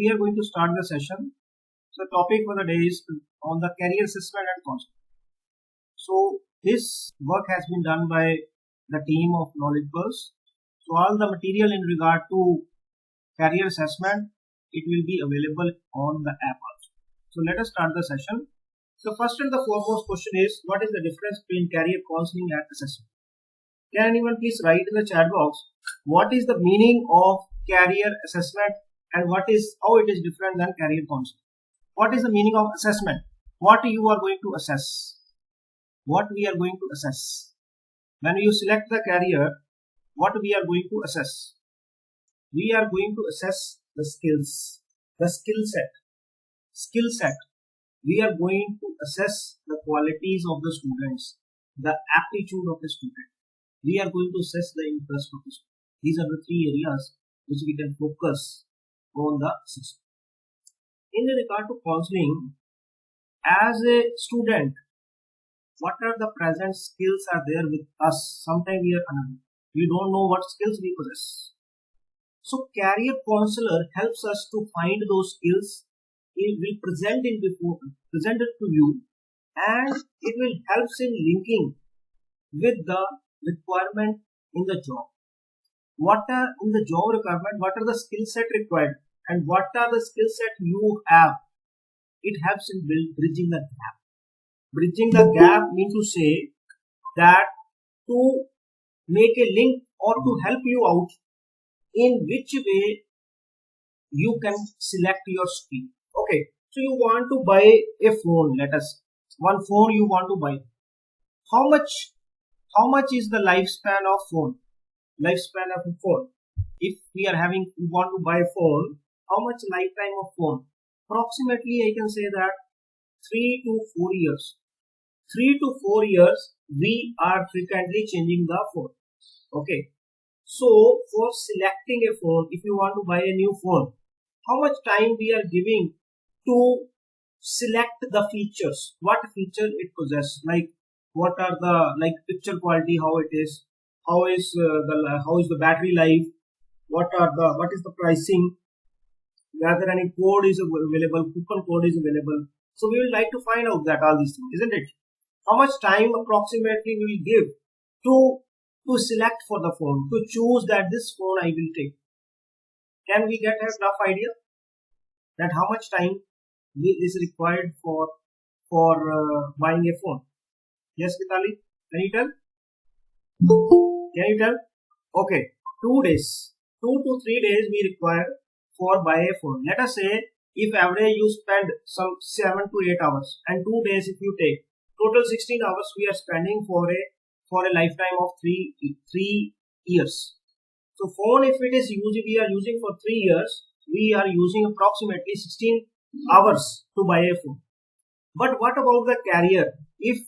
we are going to start the session. So the topic for the day is on the career assessment and counseling. So this work has been done by the team of Knowledge Pulse. So all the material in regard to career assessment, it will be available on the app also. So let us start the session. So first and the foremost question is, what is the difference between career counseling and assessment? Can anyone please write in the chat box what is the meaning of career assessment and how it is different than career counseling? What is the meaning of assessment? What you are going to assess? What we are going to assess? When you select the career, what we are going to assess? We are going to assess the skills, the skill set. We are going to assess the qualities of the students, the aptitude of the student. We are going to assess the interest of the student. These are the three areas which we can focus on the assessment. In regard to counseling, as a student, what are the present skills are there with us? Sometimes we are unaware. We don't know what skills we possess. So career counselor helps us to find those skills. It will present it to you, and it will help in linking with the requirement in the job. What are in the job requirement? What are the skill set required, and what are the skill set you have? It helps in bridging the gap. Bridging the gap means to say that to make a link or to help you out in which way you can select your skill. Okay, so you want to buy a phone, let us, one phone you want to buy. How much is the lifespan of phone? Lifespan of a phone. If we want to buy a phone, how much lifetime of phone? Approximately I can say that 3 to 4 years. 3 to 4 years we are frequently changing the phone. Okay. So for selecting a phone, if you want to buy a new phone, how much time we are giving to select the features? What feature it possesses? Like what are the picture quality? How it is? How is the battery life? What is the pricing? Whether any code is available, coupon code is available. So we would like to find out that all these things, isn't it? How much time approximately we will give to select for the phone, to choose that this phone I will take? Can we get a rough idea that how much time is required for buying a phone? Yes, Vitali, can you tell? Can you tell? Okay, 2 days, 2 to 3 days we require for buy a phone. Let us say if average you spend some 7 to 8 hours, and 2 days if you take, total 16 hours we are spending for a lifetime of 3 years. So phone, if it is we are using for 3 years, we are using approximately 16 hours to buy a phone. But what about the career? If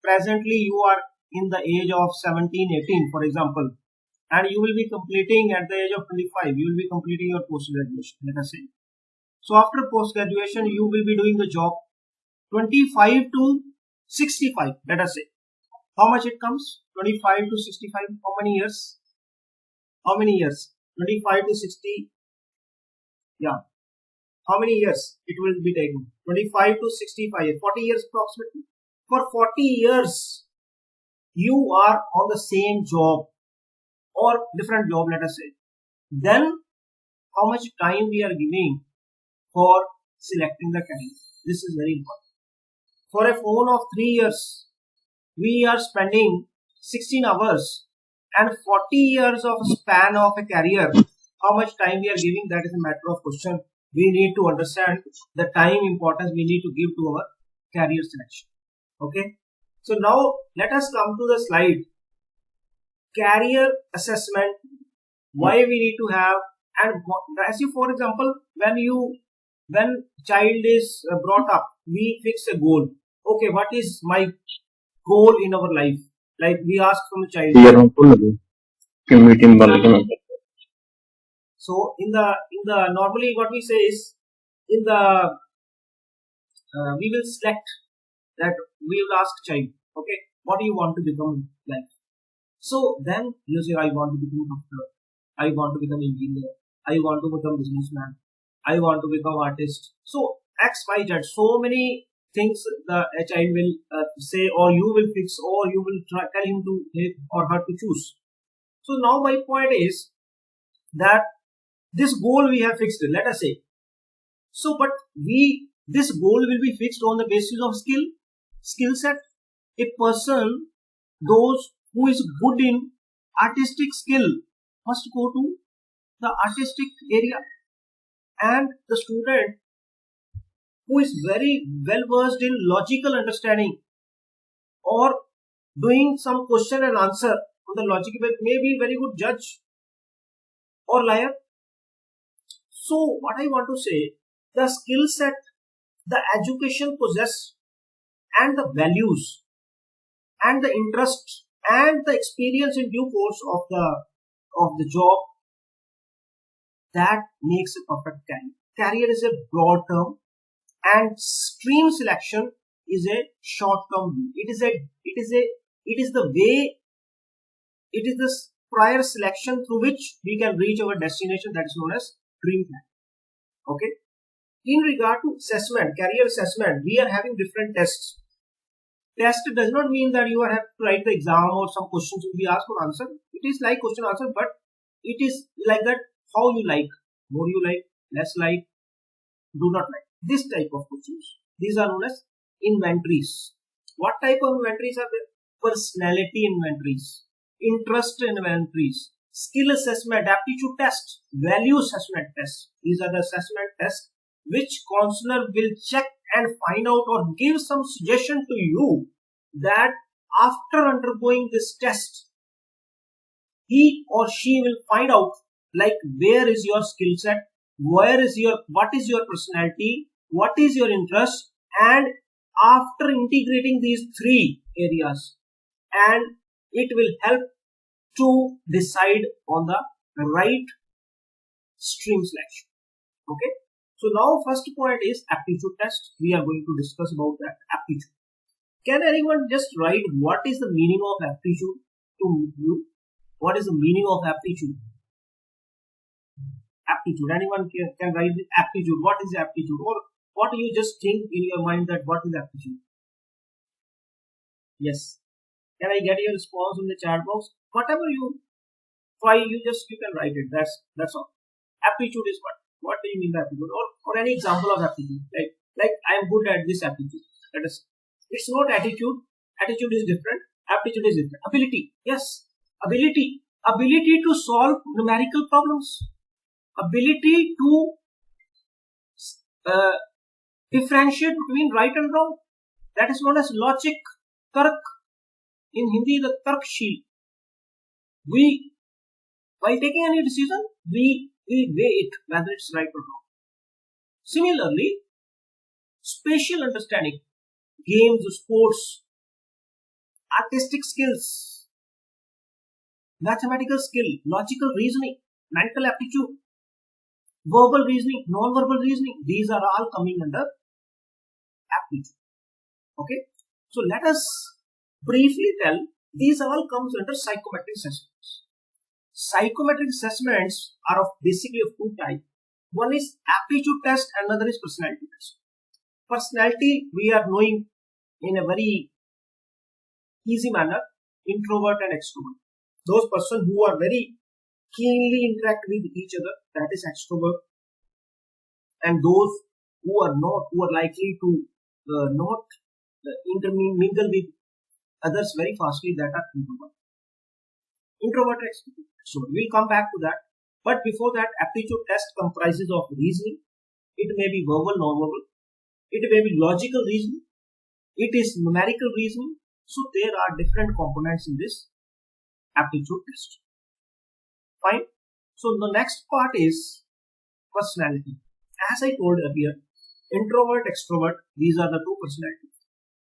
presently you are in the age of 17, 18 for example, and you will be completing at the age of 25, you will be completing your post-graduation, let us say. So after post-graduation, you will be doing the job 25 to 65, let us say. How much it comes? 25 to 65, how many years? How many years? 25 to 60, yeah. How many years it will be taken? 25 to 65, 40 years approximately. For 40 years, you are on the same job or different job, let us say. Then, how much time we are giving for selecting the career? This is very important. For a phone of 3 years, we are spending 16 hours, and 40 years of span of a career. How much time we are giving? That is a matter of question. We need to understand the time importance we need to give to our career selection. Okay. So now let us come to the slide. Career assessment. Why we need to have, and as you, for example, when child is brought up, we fix a goal. Okay, what is my goal in our life? Like we ask from a child. So in the normally what we say is in the we will select that we will ask child, okay, what do you want to become in life? So then you say, I want to become a doctor, I want to become an engineer, I want to become a businessman, I want to become artist. So X, Y, Z, so many things a child will say, or you will fix, or you will tell him to or her to choose. So now my point is that this goal we have fixed, let us say. So, but this goal will be fixed on the basis of skill set. A person, those who is good in artistic skill must go to the artistic area, and the student who is very well versed in logical understanding or doing some question and answer on the logic may be very good judge or liar. So what I want to say, the skill set, the education possess, and the values and the interest and the experience in due course of the job, that makes a perfect career. Career is a broad term, and stream selection is a short term view. It is the prior selection through which we can reach our destination, that is known as dream plan. Okay. In regard to assessment, career assessment, we are having different tests. Test does not mean that you have to write the exam or some questions will be asked or answer. It is like question answer, but it is like that how you like, more you like, less like, do not like. This type of questions. These are known as inventories. What type of inventories are there? Personality inventories, interest inventories, skill assessment, aptitude test, value assessment test. These are the assessment tests which counselor will check and find out or give some suggestion to you that after undergoing this test, he or she will find out like where is your skill set, what is your personality, what is your interest, and after integrating these three areas, and it will help to decide on the right stream selection. Okay. So now first point is aptitude test. We are going to discuss about that aptitude. Can anyone just write what is the meaning of aptitude to you? What is the meaning of aptitude? Aptitude. Anyone can write the aptitude. What is aptitude? Or what do you just think in your mind that what is aptitude? Yes. Can I get your response in the chat box? Whatever you try, you can write it. That's all. Aptitude is what? What do you mean by aptitude? Or any example of aptitude? Like I am good at this aptitude. That is, it's not attitude. Attitude is different. Aptitude is different. Ability. Yes. Ability to solve numerical problems. Ability to differentiate between right and wrong. That is known as logic. Tark. In Hindi, the tarksheel. While taking any decision, we weigh it whether it's right or wrong. Similarly, spatial understanding, games, sports, artistic skills, mathematical skill, logical reasoning, mental aptitude, verbal reasoning, non-verbal reasoning, these are all coming under aptitude. Okay. So let us briefly tell, these all comes under psychometric assessments. Psychometric assessments are basically of two types. One is aptitude test, another is personality test. Personality we are knowing in a very easy manner, introvert and extrovert. Those persons who are very keenly interact with each other, that is extrovert. And those who are likely to not mingle with others very fastly, that are introvert. Introvert and extrovert. So we'll come back to that. But before that, aptitude test comprises of reasoning. It may be verbal, non-verbal. It may be logical reasoning. It is numerical reasoning. So there are different components in this aptitude test. Fine. So the next part is personality. As I told earlier, introvert, extrovert, these are the two personalities.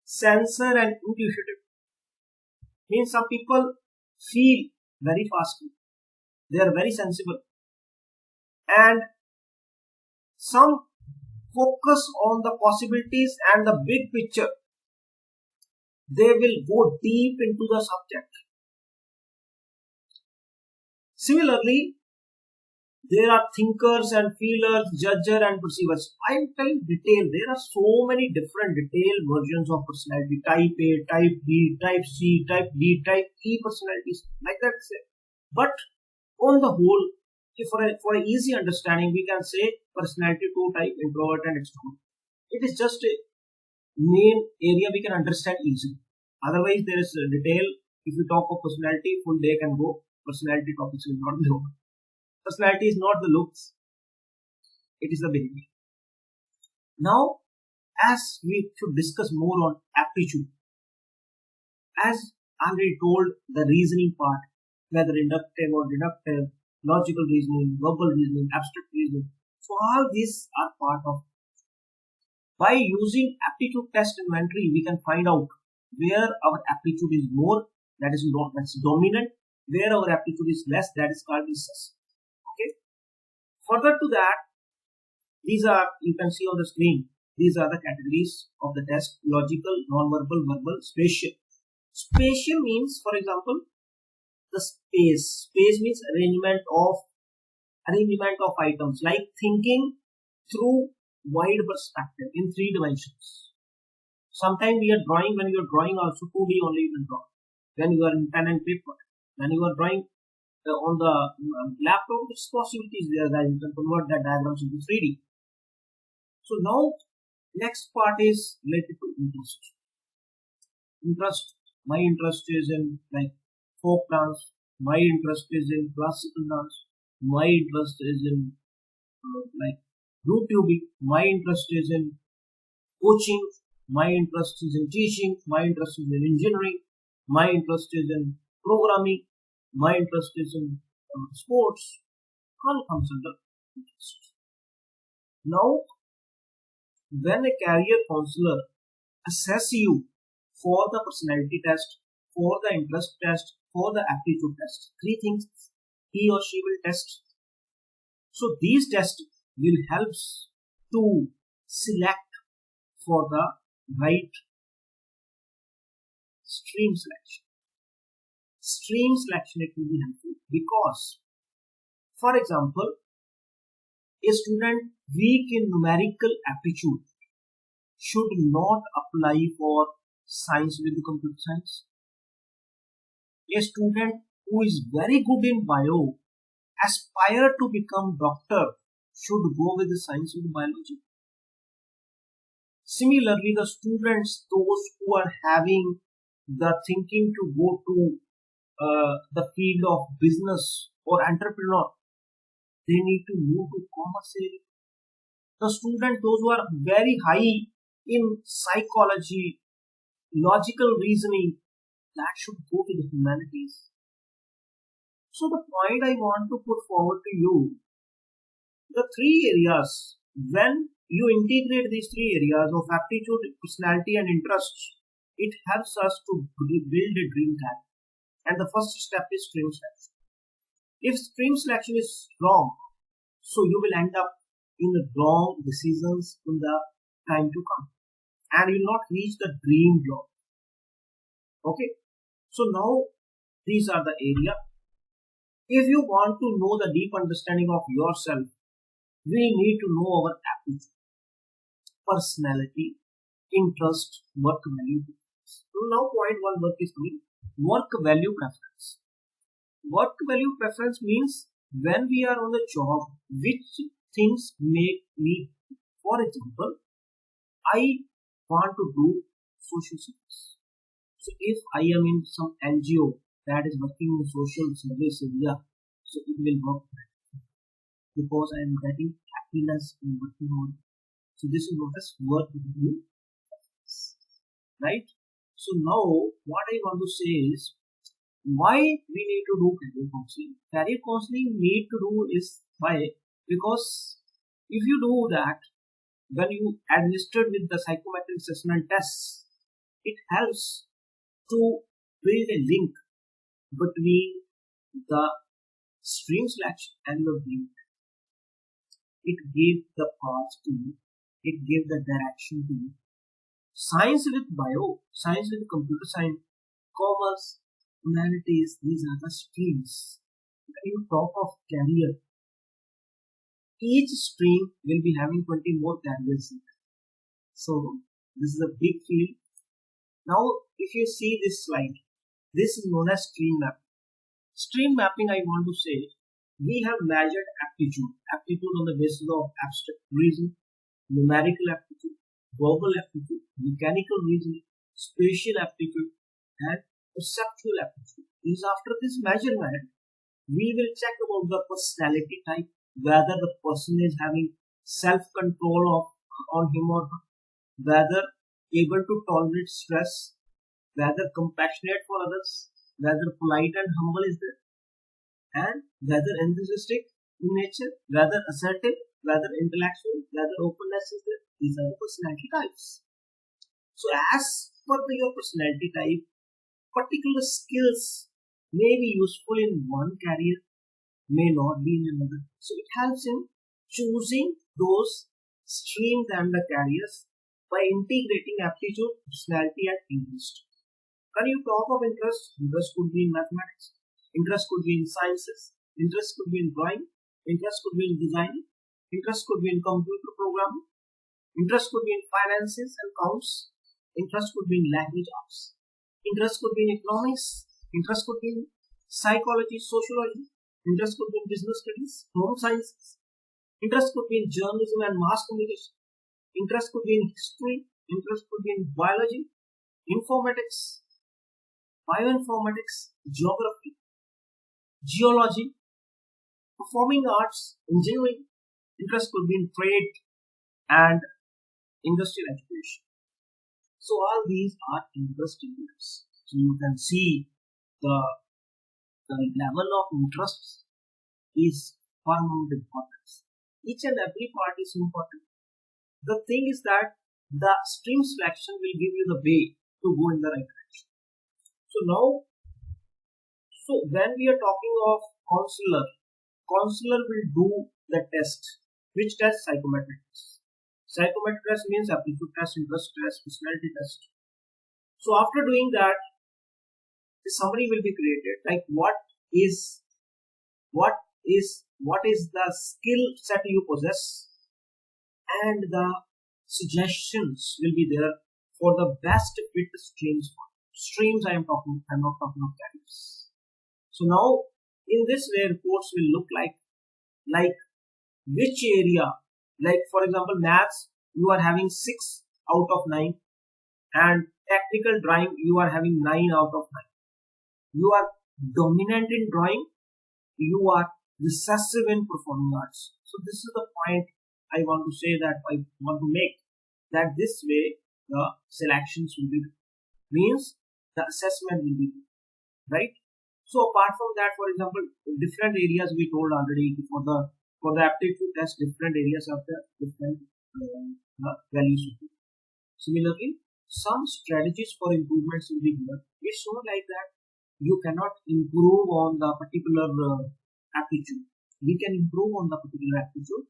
Sensor and intuitive. Means some people feel very fastly. They are very sensible. And some focus on the possibilities and the big picture. They will go deep into the subject. Similarly, There are thinkers and feelers, judger and perceivers. I am telling detail. There are so many different detailed versions of personality. Type A, type B, type C, type D, type E personalities. Like that. But on the whole, for a easy understanding, we can say personality two type, introvert and extrovert. It is just a main area we can understand easily. Otherwise, there is a detail. If you talk of personality, full day can go. Personality topics will not be over. Personality is not the looks, it is the behavior. Now, as we should discuss more on aptitude, as I already told, the reasoning part, whether inductive or deductive, logical reasoning, verbal reasoning, abstract reasoning, so all these are part of. By using aptitude test inventory, we can find out where our aptitude is more, that's dominant, where our aptitude is less, that is called recessive. Okay. Further to that, these are, you can see on the screen, these are the categories of the test: logical, non-verbal, verbal, spatial. Spatial means, for example, the space. Space means arrangement of items, like thinking through wide perspective in 3 dimensions. Sometimes we are drawing, when you are drawing also 2D only you can draw. When you are in pen and paper, when you are drawing on the laptop, its possibilities there that you can convert that diagrams into 3D. So now, next part is related to interest. My interest is in like folk dance. My interest is in classical dance. My interest is in like YouTubing. My interest is in coaching. My interest is in teaching. My interest is in engineering. My interest is in programming. My interest is in sports. All comes under interest. Now, when a career counselor assesses you for the personality test, for the interest test, for the aptitude test, 3 things he or she will test. So these tests will help to select for the right stream selection. Stream selection, it will be helpful because, for example, a student weak in numerical aptitude should not apply for science with computer science. A student who is very good in bio, aspire to become doctor, should go with the science with biology. Similarly, the students, those who are having the thinking to go to the field of business or entrepreneur, they need to move to commerce area. The students, those who are very high in psychology, logical reasoning, that should go to the humanities. So the point I want to put forward to you, the 3 areas, when you integrate these 3 areas of aptitude, personality and interest, it helps us to build a dream career. And the first step is stream selection. If stream selection is wrong, so you will end up in the wrong decisions in the time to come, and you will not reach the dream job. Okay, so now these are the area. If you want to know the deep understanding of yourself, we need to know our aptitude, personality, interest, work value. So now point 1 work is coming. Work value preference. Work value preference means when we are on the job, which things make me. For example, I want to do social service. So if I am in some NGO that is working in social service area, so it will work because I am getting happiness in working on. So this is what is work value preference, right? So now what I want to say is why we need to do career counseling. Career counseling need to do is why, because if you do that, when you administered with the psychometric assessment tests, it helps to build a link between the stream selection and your dream. It gave the path to you. It gave the direction to you. Science with bio, science with computer science, commerce, humanities, these are the streams. When you talk of career, each stream will be having 20 more careers. So this is a big field. Now if you see this slide, this is known as stream mapping. Stream mapping, I want to say, we have measured aptitude on the basis of abstract reasoning, numerical aptitude, verbal aptitude, mechanical reasoning, spatial aptitude, and perceptual aptitude. Is after this measurement, we will check about the personality type, whether the person is having self-control on him or her, whether able to tolerate stress, whether compassionate for others, whether polite and humble is there, and whether enthusiastic in nature, whether assertive, whether intellectual, whether openness is there. These are the personality types. So as per your personality type, particular skills may be useful in one career, may not be in another. So it helps in choosing those streams and the careers by integrating aptitude, personality, and interest. When you talk of interest, interest could be in mathematics, interest could be in sciences, interest could be in drawing, interest could be in designing, interest could be in computer programming, interest could be in finances and accounts, interest could be in language arts, interest could be in economics, interest could be in psychology, sociology, interest could be in business studies, home sciences, interest could be in journalism and mass communication, interest could be in history, interest could be in biology, informatics, bioinformatics, geography, geology, performing arts, engineering. Interest could be in trade and industrial education. So all these are interest areas. So you can see the level of interest is paramount importance. Each and every part is important. The thing is that the stream selection will give you the way to go in the right direction. So when we are talking of counselor will do the test. Which test? Psychometric test. Psychometric test means aptitude test, interest test, personality test. So after doing that, the summary will be created, like what is the skill set you possess, and the suggestions will be there for the best fit streams. I am not talking of careers. So now in this way reports will look like which area, like for example maths you are having 6 out of 9, and technical drawing you are having 9 out of 9. You are dominant in drawing, you are recessive in performing arts. So this is the point I want to say, that I want to make, that this way the selections will be, means the assessment will be, right? So apart from that, for example, different areas we told already for the aptitude test, different areas of the different values. Similarly, some strategies for improvements will be given. It's not like that you cannot improve on the particular aptitude. We can improve on the particular aptitude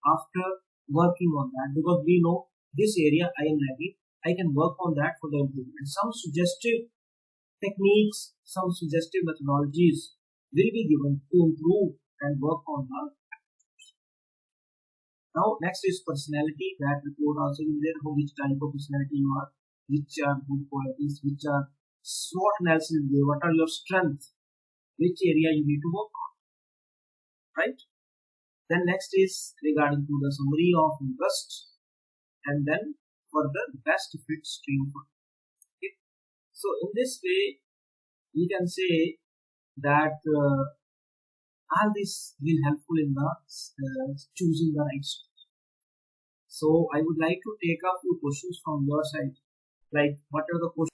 after working on that, because we know this area I am lagging. I can work on that for the improvement. Some suggestive techniques, some suggestive methodologies will be given to improve and work on the aptitudes. Now next is personality. That report also is there, for which type of personality you are, which are good qualities, which are SWOT analysis, what are your strengths, which area you need to work on, right? Then next is regarding to the summary of interest, and then further best fit stream. Okay. So in this way we can say that all this will helpful in the choosing the right stream. So I would like to take a few questions from your side, like what are the questions